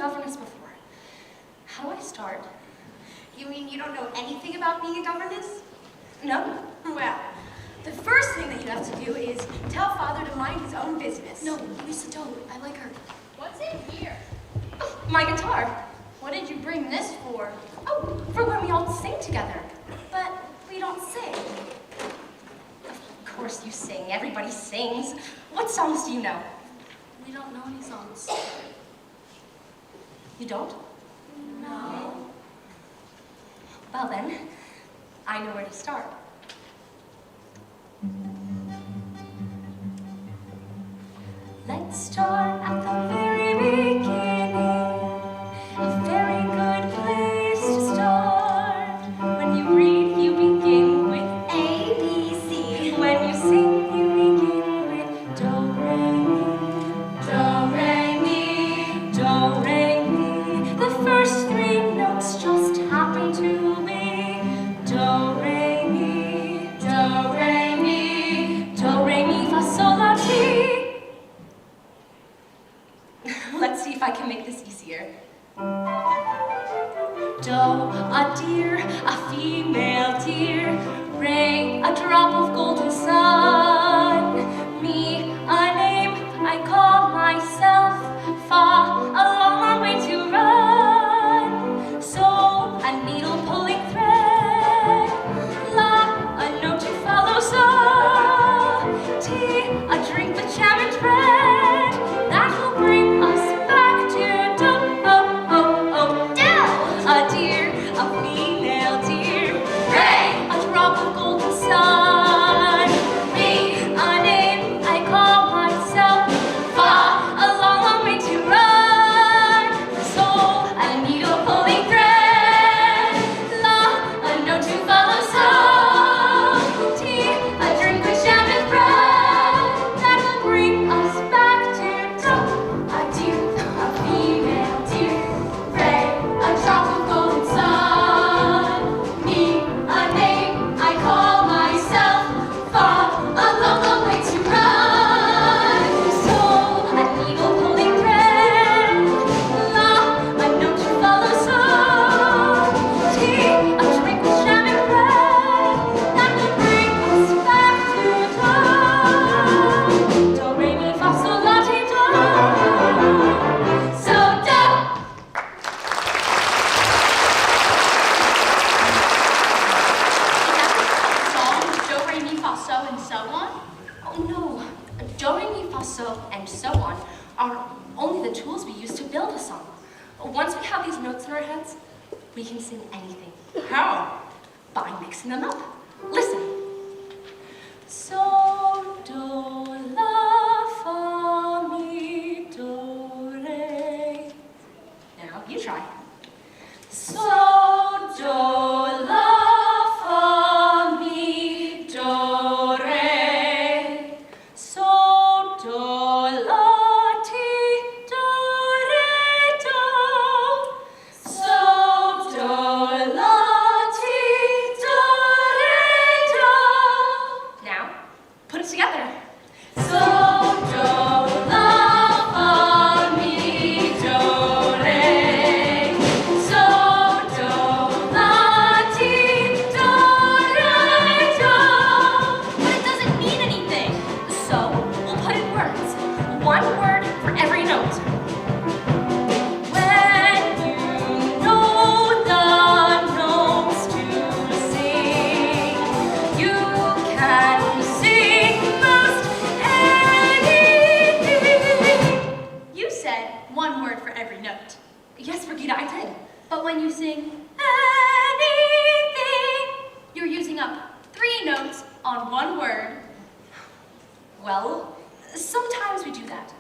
governess before. How do I start? You mean you don't know anything about being a governess? No? Well, the first thing that you have to do is tell Father to mind his own business. No, Lisa, don't. I like her. What's in here? Oh, my guitar. What did you bring this for? Oh, for when we all sing together. But we don't sing. Of course you sing. Everybody sings. What songs do you know? We don't know any songs. You don't? No. Well then, I know where to start. Let's start at the very beginning. A very good place to start. When you read, you begin with A, B, C. when you sing, you begin with do, re, mi. Do, re, mi. Do, re, mi. The first three notes just happen to be do, re, mi. Do, re, mi. Do, re, mi, fa, sol, la, ti. Let's see if I can make this easier. Do, a deer, a female deer. Re, a drop of golden sun. Mi, a name I call myself. Fa, a long, long way to run. So, a needle pulling thread. La, a note to follow. So, ti, a drink with jam and bread. That will bring us back to do, oh, oh, oh, do. A deer, a female deer. Re, a drop of golden sun. Mi, a name I call myself. Fa, a long, long way to run. So, a needle pulling thread. La, a note to follow. So, ti, a drink with jam and bread. That will bring us back to do. A deer, a female deer. Re, a drop of golden sun. Me, a name I call myself. Fa, a long, long way to run. So, a needle pulling thread. La, a note to follow. So, ti, a drink with jam and bread. That will bring us back to do. Do, re, mi, fa, sol, la, ti, do. So, do. Songs, do, re, mi, fa, so, and so on? Oh no, do, re, mi, fa, so, and so on are only the tools we use to build a song. Once we have these notes in our heads, we can sing anything. How? By mixing them up. Listen. So, do, la, fa, mi, do, re. Now, you try. So, do, la, fa, mi, do, re. So, do, la, ti, do, re, do. So, do, la, ti, do, re, do. Now, put it together. So, do, la, fa, mi, do, re. So, do, la, ti, do, re, do. But it doesn't mean anything. So, we'll put in words. One word for every note. When you know the notes to sing, you can sing most anything. You said one word for every note. Yes, Brigida, I did. But when you sing anything, you're using up 3 notes on one word. Well, sometimes we do that.